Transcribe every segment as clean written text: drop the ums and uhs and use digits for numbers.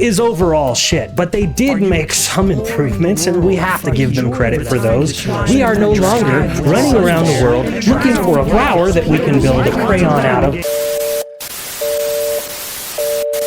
is overall shit, but they did make some improvements, and we have to give them credit for those. We are no longer running around the world looking for a flower that we can build a crayon out of.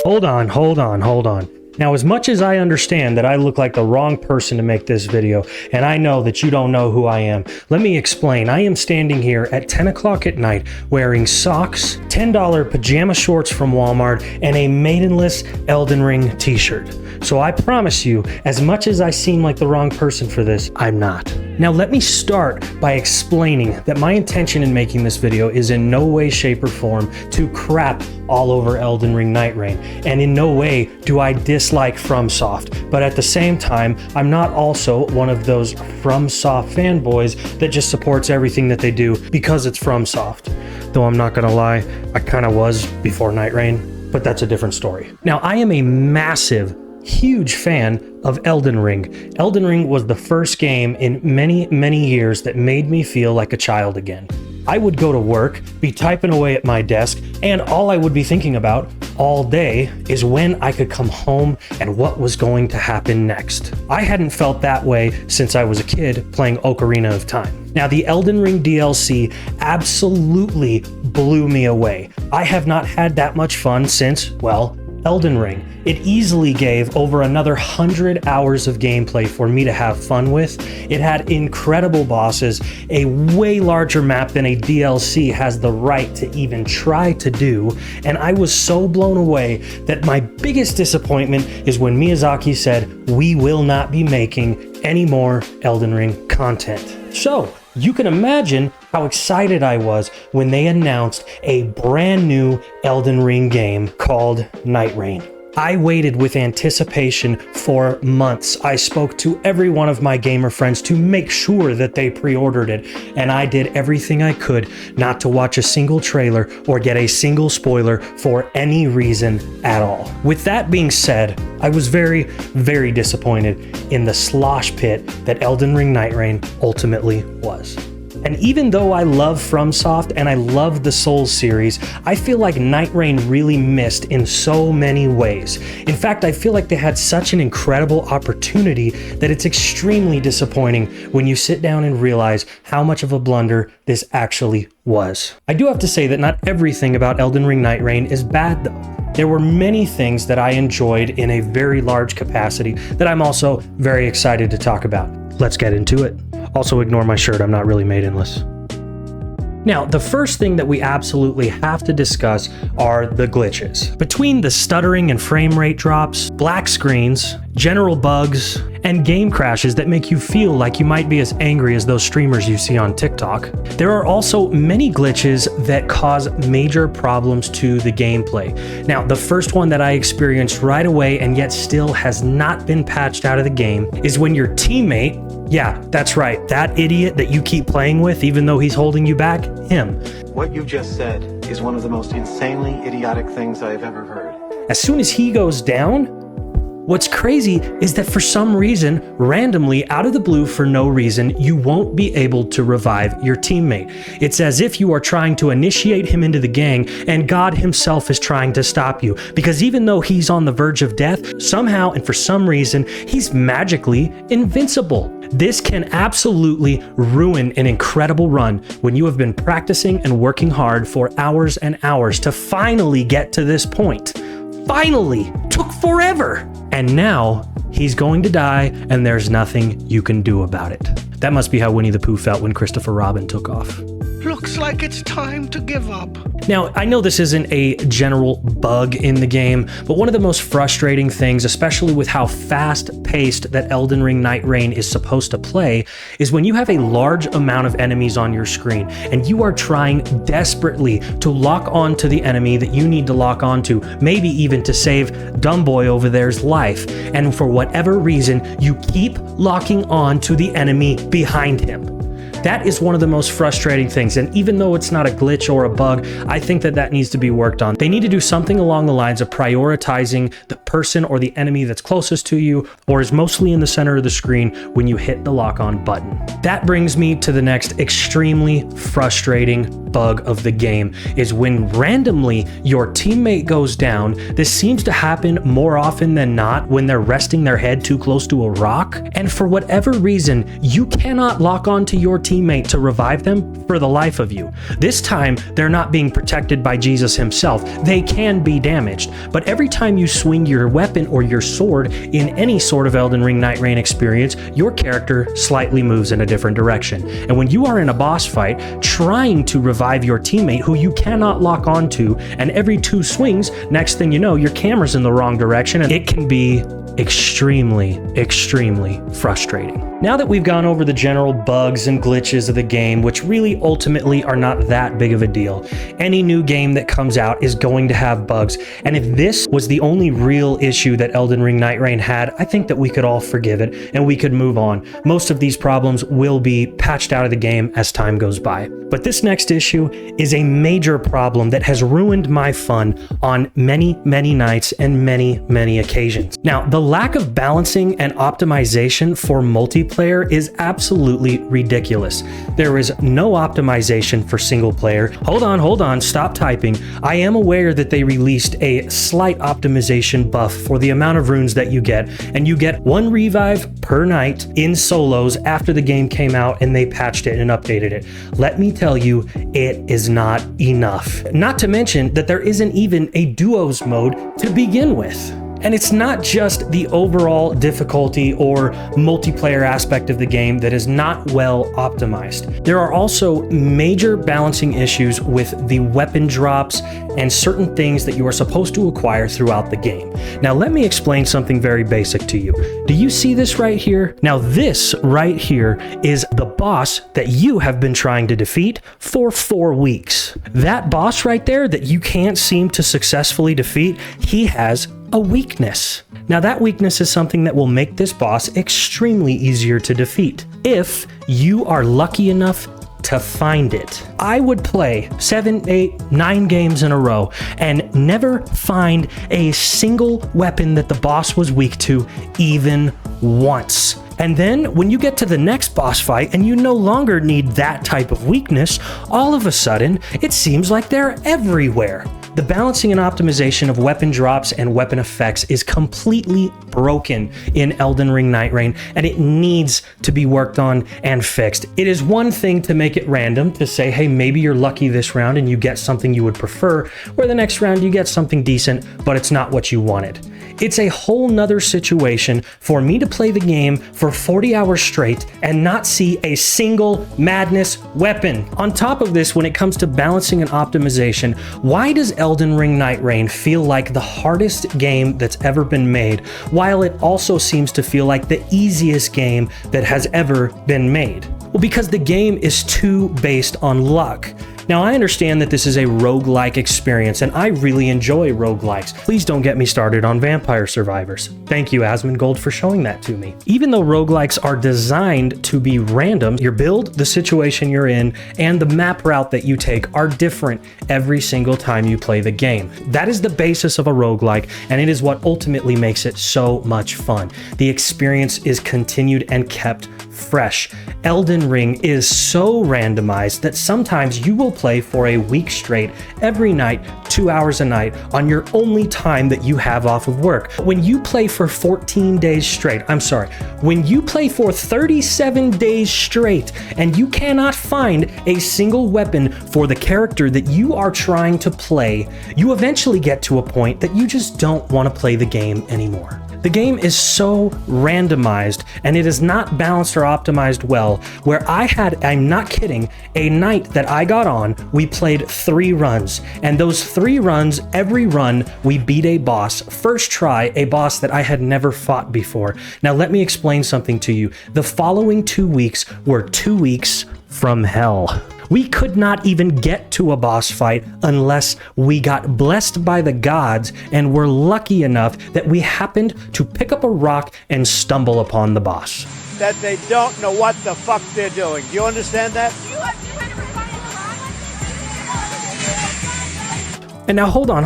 Hold on. Now, as much as I understand that I look like the wrong person to make this video, and I know that you don't know who I am, let me explain. I am standing here at 10 o'clock at night wearing socks, $10 pajama shorts from Walmart, and a maidenless Elden Ring t-shirt. So I promise you, as much as I seem like the wrong person for this, I'm not. Now let me start by explaining that my intention in making this video is in no way, shape, or form to crap all over Elden Ring NightReign, and in no way do I dislike FromSoft, but at the same time, I'm not also one of those FromSoft fanboys that just supports everything that they do because it's FromSoft. Though I'm not gonna lie, I kinda was before NightReign, but that's a different story. Now, I am a massive, huge fan of Elden Ring. Elden Ring was the first game in many, many years that made me feel like a child again. I would go to work, be typing away at my desk, and all I would be thinking about all day is when I could come home and what was going to happen next. I hadn't felt that way since I was a kid playing Ocarina of Time. Now, the Elden Ring DLC absolutely blew me away. I have not had that much fun since, well, Elden Ring. It easily gave over another 100 hours of gameplay for me to have fun with. It had incredible bosses, a way larger map than a DLC has the right to even try to do, and I was so blown away that my biggest disappointment is when Miyazaki said, "We will not be making any more Elden Ring content." So, you can imagine how excited I was when they announced a brand new Elden Ring game called NightReign. I waited with anticipation for months. I spoke to every one of my gamer friends to make sure that they pre-ordered it, and I did everything I could not to watch a single trailer or get a single spoiler for any reason at all. With that being said, I was very, very disappointed in the slosh pit that Elden Ring NightReign ultimately was. And even though I love FromSoft and I love the Souls series, I feel like NightReign really missed in so many ways. In fact, I feel like they had such an incredible opportunity that it's extremely disappointing when you sit down and realize how much of a blunder this actually was. I do have to say that not everything about Elden Ring NightReign is bad though. There were many things that I enjoyed in a very large capacity that I'm also very excited to talk about. Let's get into it. Also ignore my shirt, I'm not really maidenless. Now, the first thing that we absolutely have to discuss are the glitches. Between the stuttering and frame rate drops, black screens, general bugs, and game crashes that make you feel like you might be as angry as those streamers you see on TikTok, there are also many glitches that cause major problems to the gameplay. Now, the first one that I experienced right away and yet still has not been patched out of the game is when your teammate, yeah, that's right, that idiot that you keep playing with even though he's holding you back, him. What you just said is one of the most insanely idiotic things I have ever heard. As soon as he goes down, what's crazy is that for some reason, randomly, out of the blue for no reason, you won't be able to revive your teammate. It's as if you are trying to initiate him into the gang and God himself is trying to stop you. Because even though he's on the verge of death, somehow and for some reason, he's magically invincible. This can absolutely ruin an incredible run when you have been practicing and working hard for hours and hours to finally get to this point. Finally! Took forever! And now, he's going to die and there's nothing you can do about it. That must be how Winnie the Pooh felt when Christopher Robin took off. Looks like it's time to give up. Now, I know this isn't a general bug in the game, but one of the most frustrating things, especially with how fast-paced that Elden Ring NightReign is supposed to play, is when you have a large amount of enemies on your screen, and you are trying desperately to lock onto the enemy that you need to lock onto, maybe even to save Dumbboy over there's life, and for whatever reason, you keep locking on to the enemy behind him. That is one of the most frustrating things. And even though it's not a glitch or a bug, I think that needs to be worked on. They need to do something along the lines of prioritizing the person or the enemy that's closest to you or is mostly in the center of the screen when you hit the lock on button. That brings me to the next extremely frustrating bug of the game, is when randomly your teammate goes down. This seems to happen more often than not when they're resting their head too close to a rock, and for whatever reason you cannot lock onto your teammate to revive them for the life of you. This time they're not being protected by Jesus himself. They can be damaged, but every time you swing your weapon or your sword in any sort of Elden Ring NightReign experience, your character slightly moves in a different direction. And when you are in a boss fight trying to revive your teammate who you cannot lock onto, and every 2 swings, next thing you know, your camera's in the wrong direction, and it can be extremely frustrating. Now that we've gone over the general bugs and glitches of the game, which really ultimately are not that big of a deal, any new game that comes out is going to have bugs, and if this was the only real issue that Elden Ring NightReign had, I think that we could all forgive it and we could move on. Most of these problems will be patched out of the game as time goes by. But this next issue is a major problem that has ruined my fun on many nights and many occasions. Now, the lack of balancing and optimization for multiplayer is absolutely ridiculous. There is no optimization for single player. Hold on, stop typing. I am aware that they released a slight optimization buff for the amount of runes that you get, and you get 1 revive per night in solos after the game came out and they patched it and updated it. Let me tell you, it is not enough. Not to mention that there isn't even a duos mode to begin with. And it's not just the overall difficulty or multiplayer aspect of the game that is not well optimized. There are also major balancing issues with the weapon drops and certain things that you are supposed to acquire throughout the game. Now, let me explain something very basic to you. Do you see this right here? Now, this right here is the boss that you have been trying to defeat for 4 weeks. That boss right there that you can't seem to successfully defeat, he has a weakness. Now, that weakness is something that will make this boss extremely easier to defeat if you are lucky enough to find it. I would play 7, 8, 9 games in a row and never find a single weapon that the boss was weak to even once. And then when you get to the next boss fight and you no longer need that type of weakness, all of a sudden it seems like they're everywhere. The balancing and optimization of weapon drops and weapon effects is completely broken in Elden Ring NightReign, and it needs to be worked on and fixed. It is one thing to make it random, to say, hey, maybe you're lucky this round and you get something you would prefer, or the next round you get something decent, but it's not what you wanted. It's a whole nother situation for me to play the game for 40 hours straight and not see a single madness weapon. On top of this, when it comes to balancing and optimization, why does Elden Ring NightReign feel like the hardest game that's ever been made, while it also seems to feel like the easiest game that has ever been made? Well, because the game is too based on luck. Now, I understand that this is a roguelike experience, and I really enjoy roguelikes. Please don't get me started on Vampire Survivors. Thank you, Asmongold, for showing that to me. Even though roguelikes are designed to be random, your build, the situation you're in, and the map route that you take are different every single time you play the game. That is the basis of a roguelike, and it is what ultimately makes it so much fun. The experience is continued and kept fresh. Elden Ring is so randomized that sometimes you will play for a week straight, every night, 2 hours a night, on your only time that you have off of work. When you play for 14 days straight, when you play for 37 days straight and you cannot find a single weapon for the character that you are trying to play, you eventually get to a point that you just don't want to play the game anymore. The game is so randomized and it is not balanced or optimized well, where I'm not kidding, a night that I got on, we played 3 runs, and those 3 runs, every run, we beat a boss, first try, a boss that I had never fought before. Now let me explain something to you. The following 2 weeks were 2 weeks from hell. We could not even get to a boss fight unless we got blessed by the gods and were lucky enough that we happened to pick up a rock and stumble upon the boss. that they don't know what the fuck they're doing. Do you understand that? And now hold on.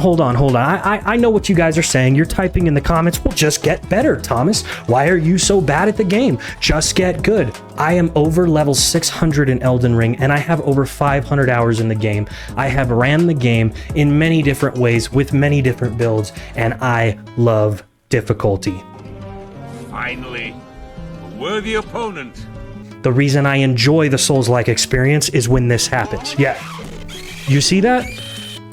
I know what you guys are saying. You're typing in the comments, well, just get better, Thomas. Why are you so bad at the game? Just get good. I am over level 600 in Elden Ring, and I have over 500 hours in the game. I have ran the game in many different ways with many different builds, and I love difficulty. Finally, a worthy opponent. The reason I enjoy the Souls-like experience is when this happens. Yeah. You see that?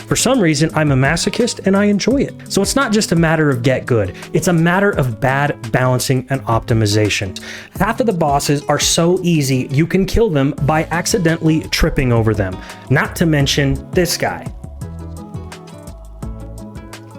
For some reason, I'm a masochist and I enjoy it. So it's not just a matter of get good, it's a matter of bad balancing and optimization. Half of the bosses are so easy you can kill them by accidentally tripping over them. Not to mention this guy.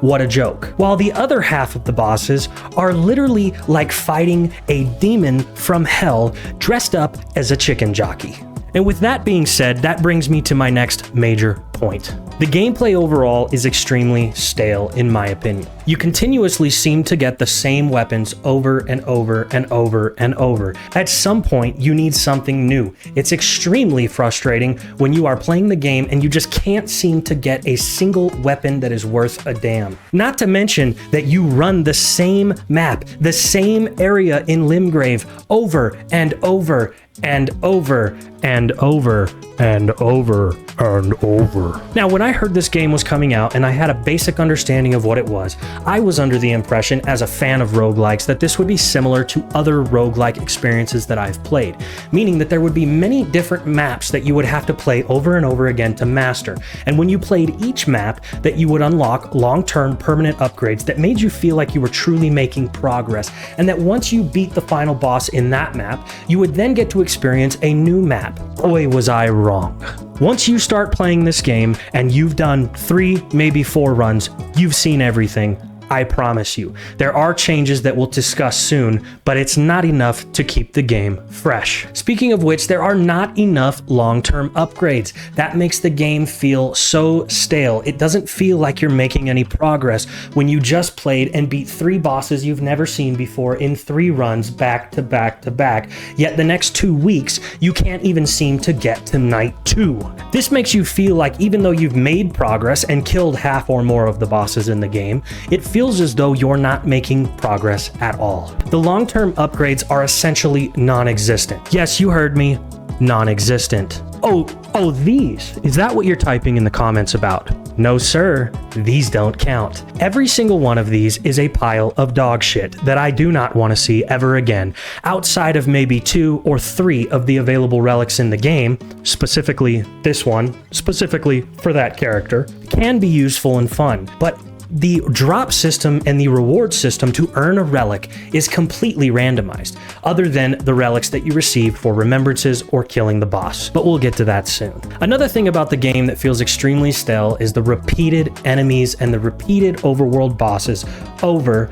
What a joke. While the other half of the bosses are literally like fighting a demon from hell dressed up as a chicken jockey. And with that being said, that brings me to my next major point. The gameplay overall is extremely stale in my opinion. You continuously seem to get the same weapons over and over and over and over. At some point, you need something new. It's extremely frustrating when you are playing the game and you just can't seem to get a single weapon that is worth a damn. Not to mention that you run the same map, the same area in Limgrave over and over and over and over and over and over. Now, when I heard this game was coming out and I had a basic understanding of what it was, I was under the impression as a fan of roguelikes that this would be similar to other roguelike experiences that I've played, meaning that there would be many different maps that you would have to play over and over again to master. And when you played each map, that you would unlock long-term permanent upgrades that made you feel like you were truly making progress, and that once you beat the final boss in that map, you would then get to experience a new map. Boy, was I wrong. Once you start playing this game and you've done 3, maybe 4 runs, you've seen everything. I promise you. There are changes that we'll discuss soon, but it's not enough to keep the game fresh. Speaking of which, there are not enough long-term upgrades. That makes the game feel so stale. It doesn't feel like you're making any progress when you just played and beat 3 bosses you've never seen before in 3 runs back to back to back. Yet the next 2 weeks, you can't even seem to get to night 2. This makes you feel like even though you've made progress and killed half or more of the bosses in the game, it feels as though you're not making progress at all. The long-term upgrades are essentially non-existent. Yes, you heard me, non-existent. Oh, these. Is that what you're typing in the comments about? No, sir, these don't count. Every single one of these is a pile of dog shit that I do not want to see ever again, outside of maybe 2 or 3 of the available relics in the game, specifically this one, specifically for that character, can be useful and fun, but the drop system and the reward system to earn a relic is completely randomized, other than the relics that you receive for remembrances or killing the boss. But we'll get to that soon. Another thing about the game that feels extremely stale is the repeated enemies and the repeated overworld bosses over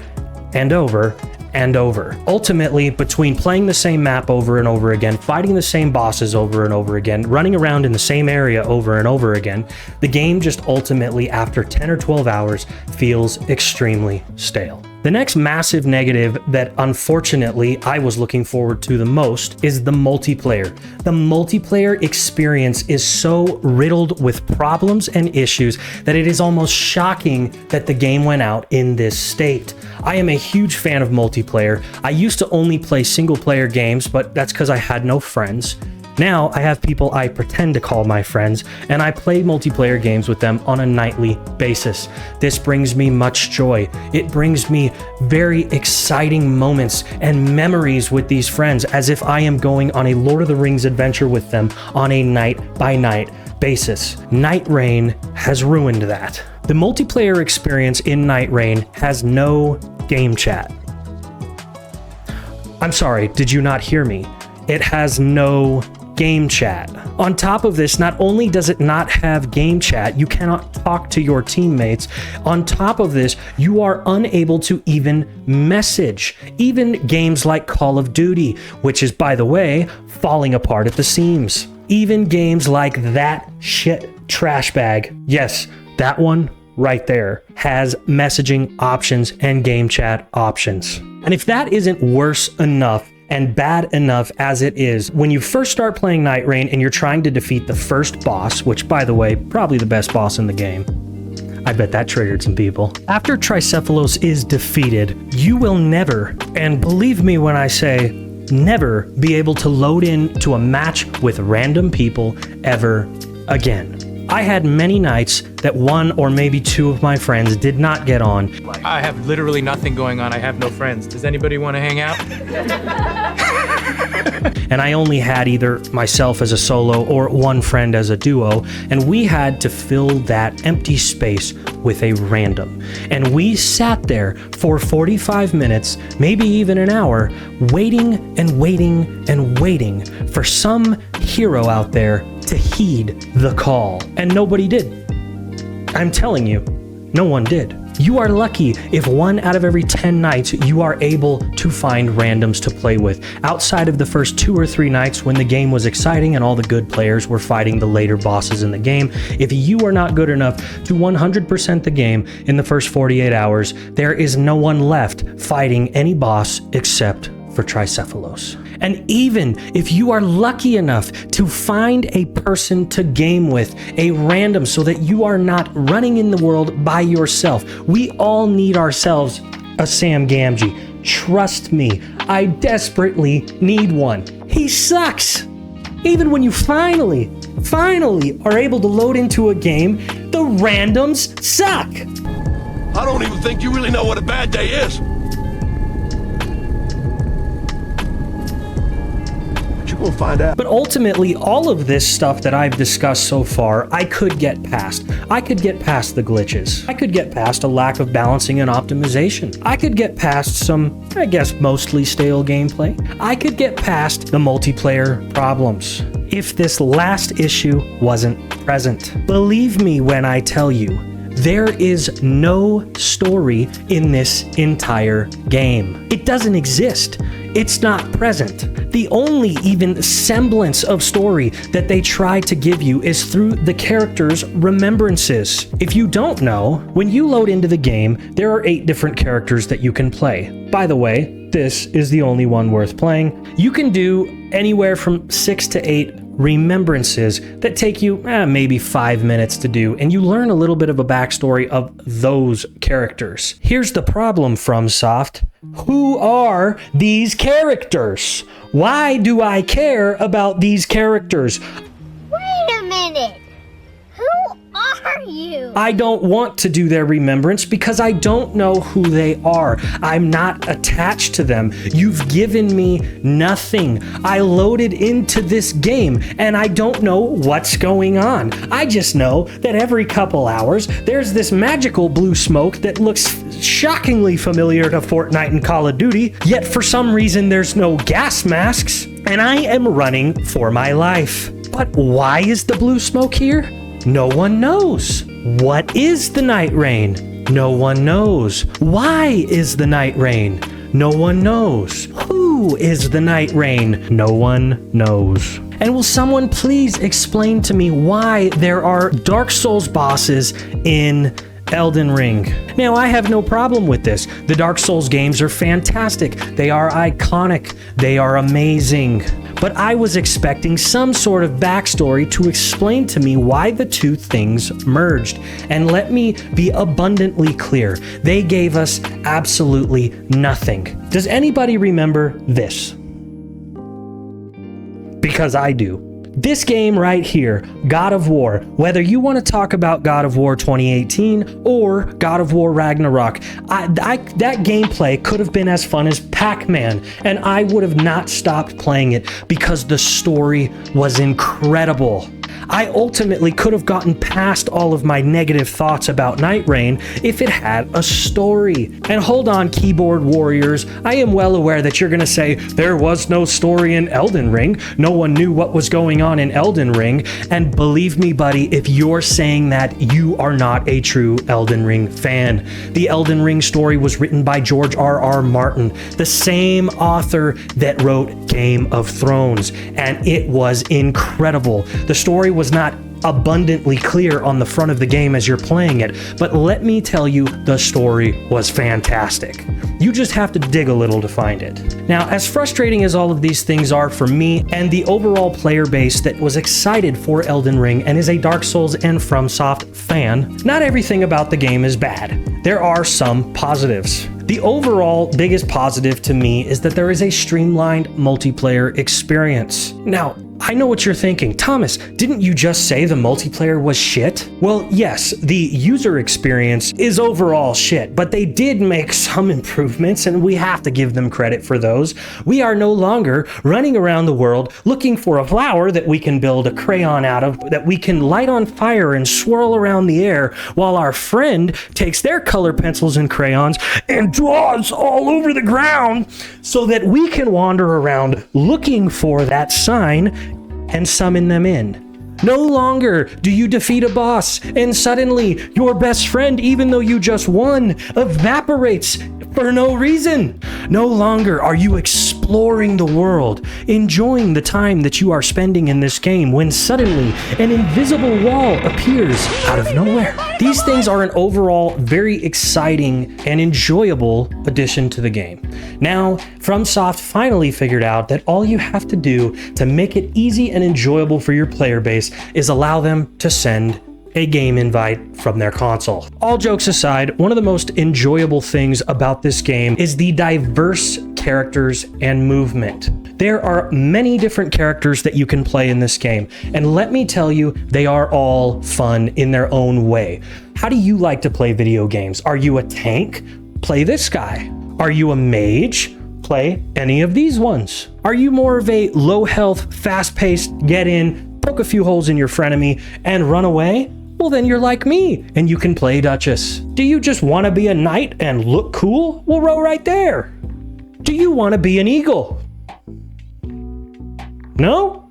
and over and over. Ultimately, between playing the same map over and over again, fighting the same bosses over and over again, running around in the same area over and over again, the game just ultimately, after 10 or 12 hours, feels extremely stale. The next massive negative that unfortunately I was looking forward to the most is the multiplayer. The multiplayer experience is so riddled with problems and issues that it is almost shocking that the game went out in this state. I am a huge fan of multiplayer. I used to only play single player games, but that's because I had no friends. Now I have people I pretend to call my friends, and I play multiplayer games with them on a nightly basis. This brings me much joy. It brings me very exciting moments and memories with these friends, as if I am going on a Lord of the Rings adventure with them on a night-by-night basis. NightReign has ruined that. The multiplayer experience in NightReign has no game chat. I'm sorry, did you not hear me? It has no game chat. On top of this, not only does it not have game chat, you cannot talk to your teammates. On top of this, you are unable to even message. Even games like Call of Duty, which is, by the way, falling apart at the seams. Even games like that shit trash bag, yes, that one right there, has messaging options and game chat options. And if that isn't worse enough, and bad enough as it is. When you first start playing NightReign and you're trying to defeat the first boss, which by the way, probably the best boss in the game. I bet that triggered some people. After Tricephalos is defeated, you will never, and believe me when I say never, be able to load into a match with random people ever again. I had many nights that one or maybe two of my friends did not get on. I have literally nothing going on. I have no friends. Does anybody want to hang out? And I only had either myself as a solo or one friend as a duo, and we had to fill that empty space with a random. And we sat there for 45 minutes, maybe even an hour, waiting and waiting and waiting for some hero out there to heed the call. And nobody did. I'm telling you, no one did. You are lucky if 1 out of every 10 nights you are able to find randoms to play with. Outside of the first 2 or 3 nights when the game was exciting and all the good players were fighting the later bosses in the game, if you are not good enough to 100% the game in the first 48 hours, there is no one left fighting any boss except for Tricephalos. And even if you are lucky enough to find a person to game with, a random, so that you are not running in the world by yourself. We all need ourselves a Sam Gamgee. Trust me, I desperately need one. He sucks. Even when you finally are able to load into a game, the randoms suck. I don't even think you really know what a bad day is. We'll find out. But ultimately, all of this stuff that I've discussed so far, I could get past. I could get past the glitches. I could get past a lack of balancing and optimization. I could get past some, I guess, mostly stale gameplay. I could get past the multiplayer problems if this last issue wasn't present. Believe me when I tell you, there is no story in this entire game. It doesn't exist. It's not present. The only even semblance of story that they try to give you is through the characters' remembrances. If you don't know, when you load into the game, there are 8 different characters that you can play. By the way, this is the only one worth playing. You can do anywhere from 6 to 8 remembrances that take you maybe 5 minutes to do, and you learn a little bit of a backstory of those characters. Here's the problem, FromSoft. Who are these characters? Why do I care about these characters? Wait a minute. Who are you? I don't want to do their remembrance because I don't know who they are. I'm not attached to them. You've given me nothing. I loaded into this game and I don't know what's going on. I just know that every couple hours there's this magical blue smoke that looks shockingly familiar to Fortnite and Call of Duty, yet for some reason there's no gas masks and I am running for my life. But why is the blue smoke here? No one knows. What is the NightReign? No one knows. Why is the NightReign? No one knows. Who is the NightReign? No one knows. And will someone please explain to me why there are Dark Souls bosses in Elden Ring? Now, I have no problem with this. The Dark Souls games are fantastic. They are iconic. They are amazing. But I was expecting some sort of backstory to explain to me why the two things merged. And let me be abundantly clear. They gave us absolutely nothing. Does anybody remember this? Because I do. This game right here, God of War, whether you want to talk about God of War 2018 or God of War Ragnarok, that gameplay could have been as fun as Pac-Man, and I would have not stopped playing it because the story was incredible. I ultimately could have gotten past all of my negative thoughts about NightReign if it had a story. And hold on, keyboard warriors, I am well aware that you're gonna say, there was no story in Elden Ring. No one knew what was going on in Elden Ring. And believe me, buddy, if you're saying that, you are not a true Elden Ring fan. The Elden Ring story was written by George R.R. Martin, the same author that wrote Game of Thrones, and it was incredible. The story was not abundantly clear on the front of the game as you're playing it, but let me tell you, the story was fantastic. You just have to dig a little to find it. Now, as frustrating as all of these things are for me and the overall player base that was excited for Elden Ring and is a Dark Souls and FromSoft fan, not everything about the game is bad. There are some positives. The overall biggest positive to me is that there is a streamlined multiplayer experience. Now, I know what you're thinking. Thomas, didn't you just say the multiplayer was shit? Well, yes, the user experience is overall shit, but they did make some improvements and we have to give them credit for those. We are no longer running around the world looking for a flower that we can build a crayon out of, that we can light on fire and swirl around the air while our friend takes their color pencils and crayons and draws all over the ground so that we can wander around looking for that sign and summon them in. No longer do you defeat a boss and suddenly your best friend, even though you just won, evaporates for no reason. No longer are you exploring the world, enjoying the time that you are spending in this game when suddenly an invisible wall appears out of nowhere. These things are an overall very exciting and enjoyable addition to the game. Now, FromSoft finally figured out that all you have to do to make it easy and enjoyable for your player base is allow them to send a game invite from their console. All jokes aside, one of the most enjoyable things about this game is the diverse characters and movement. There are many different characters that you can play in this game, and let me tell you, they are all fun in their own way. How do you like to play video games? Are you a tank? Play this guy. Are you a mage? Play any of these ones. Are you more of a low health, fast paced, get in, poke a few holes in your frenemy, and run away? Well, then you're like me, and you can play Duchess. Do you just want to be a knight and look cool? Well, row right there. Do you want to be an eagle? No?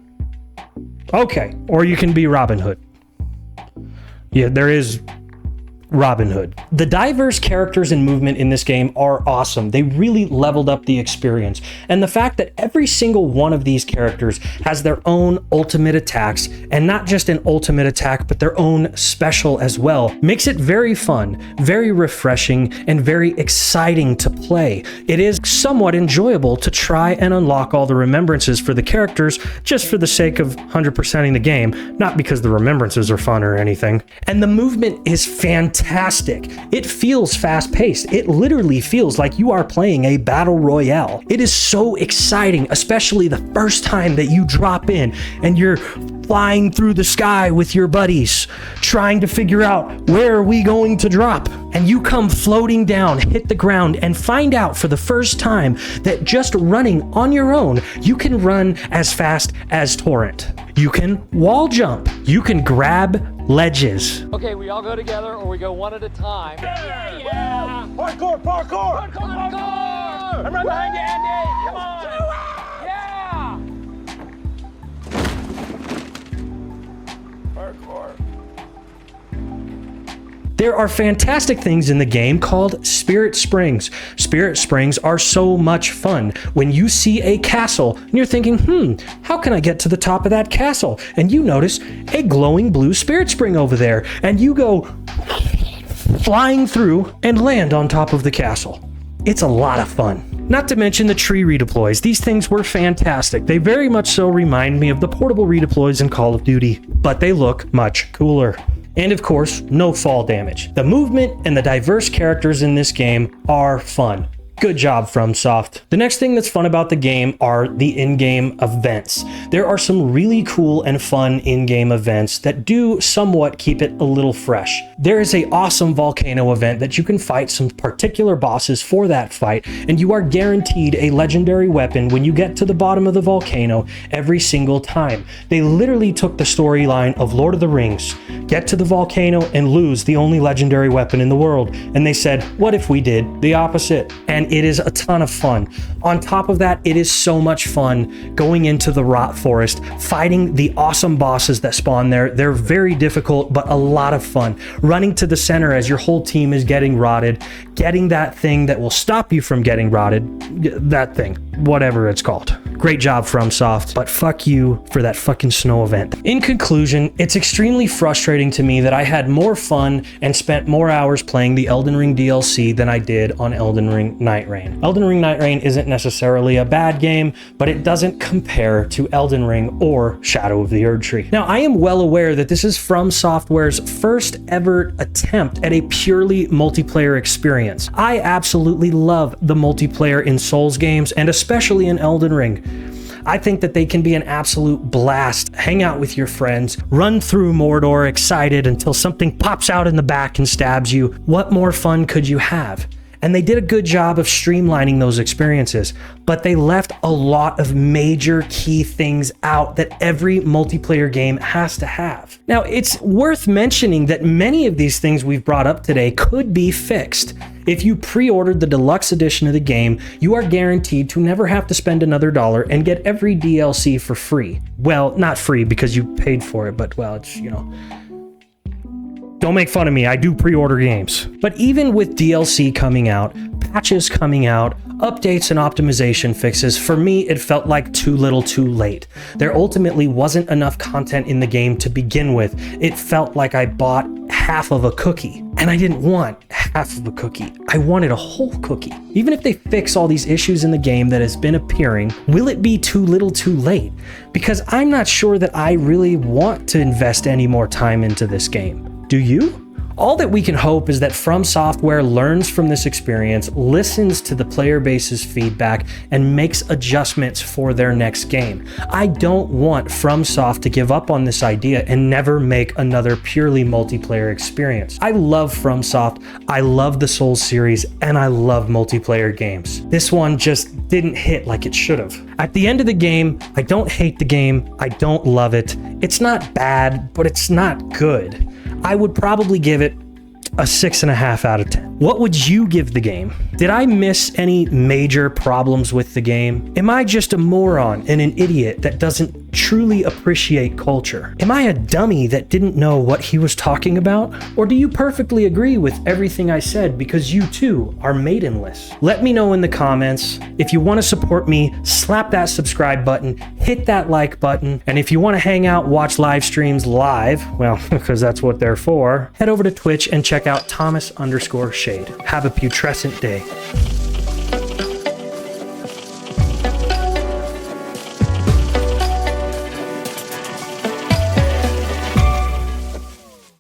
Okay, or you can be Robin Hood. Yeah, there is Robin Hood. The diverse characters and movement in this game are awesome. They really leveled up the experience. And the fact that every single one of these characters has their own ultimate attacks, and not just an ultimate attack, but their own special as well, makes it very fun, very refreshing, and very exciting to play. It is somewhat enjoyable to try and unlock all the remembrances for the characters just for the sake of 100%ing the game, not because the remembrances are fun or anything. And the movement is fantastic. It feels fast-paced. It literally feels like you are playing a battle royale. It is so exciting, especially the first time that you drop in and you're flying through the sky with your buddies, trying to figure out where are we going to drop. And you come floating down, hit the ground, and find out for the first time that just running on your own, you can run as fast as Torrent. You can wall jump. You can grab ledges. Okay, we all go together or we go one at a time. Yeah! Parkour, parkour! Parkour! I'm right behind you, Andy! Come on! Yeah! Parkour. There are fantastic things in the game called Spirit Springs. Spirit Springs are so much fun. When you see a castle and you're thinking, how can I get to the top of that castle? And you notice a glowing blue Spirit Spring over there, and you go flying through and land on top of the castle. It's a lot of fun. Not to mention the tree redeploys. These things were fantastic. They very much so remind me of the portable redeploys in Call of Duty, but they look much cooler. And of course, no fall damage. The movement and the diverse characters in this game are fun. Good job, FromSoft. The next thing that's fun about the game are the in-game events. There are some really cool and fun in-game events that do somewhat keep it a little fresh. There is an awesome volcano event that you can fight some particular bosses for that fight, and you are guaranteed a legendary weapon when you get to the bottom of the volcano every single time. They literally took the storyline of Lord of the Rings, get to the volcano and lose the only legendary weapon in the world, and they said, what if we did the opposite? And it is a ton of fun. On top of that, it is so much fun going into the rot forest, fighting the awesome bosses that spawn there. They're very difficult, but a lot of fun. Running to the center as your whole team is getting rotted, getting that thing that will stop you from getting rotted, that thing, whatever it's called. Great job, FromSoft, but fuck you for that fucking snow event. In conclusion, it's extremely frustrating to me that I had more fun and spent more hours playing the Elden Ring DLC than I did on Elden Ring NightReign. Elden Ring NightReign isn't necessarily a bad game, but it doesn't compare to Elden Ring or Shadow of the Erdtree. Now, I am well aware that this is From Software's first ever attempt at a purely multiplayer experience. I absolutely love the multiplayer in Souls games, and especially in Elden Ring. I think that they can be an absolute blast. Hang out with your friends, run through Mordor excited until something pops out in the back and stabs you. What more fun could you have? And they did a good job of streamlining those experiences, but they left a lot of major key things out that every multiplayer game has to have. Now, it's worth mentioning that many of these things we've brought up today could be fixed. If you pre-ordered the deluxe edition of the game, you are guaranteed to never have to spend another $1 and get every DLC for free. Well, not free because you paid for it, but well, it's, you know. Don't make fun of me, I do pre-order games. But even with DLC coming out, patches coming out, updates and optimization fixes, for me it felt like too little too late. There ultimately wasn't enough content in the game to begin with. It felt like I bought half of a cookie, and I didn't want half of a cookie. I wanted a whole cookie. Even if they fix all these issues in the game that has been appearing, will it be too little too late? Because I'm not sure that I really want to invest any more time into this game. Do you? All that we can hope is that From Software learns from this experience, listens to the player base's feedback, and makes adjustments for their next game. I don't want FromSoft to give up on this idea and never make another purely multiplayer experience. I love FromSoft, I love the Souls series, and I love multiplayer games. This one just didn't hit like it should have. At the end of the game, I don't hate the game, I don't love it. It's not bad, but it's not good. I would probably give it a 6.5 out of 10. What would you give the game? Did I miss any major problems with the game? Am I just a moron and an idiot that doesn't truly appreciate culture? Am I a dummy that didn't know what he was talking about? Or do you perfectly agree with everything I said because you too are maidenless? Let me know in the comments. If you want to support me, slap that subscribe button, hit that like button, and if you want to hang out, watch live streams live, well, because that's what they're for, head over to Twitch and check out Thomas_Shade. Have a putrescent day.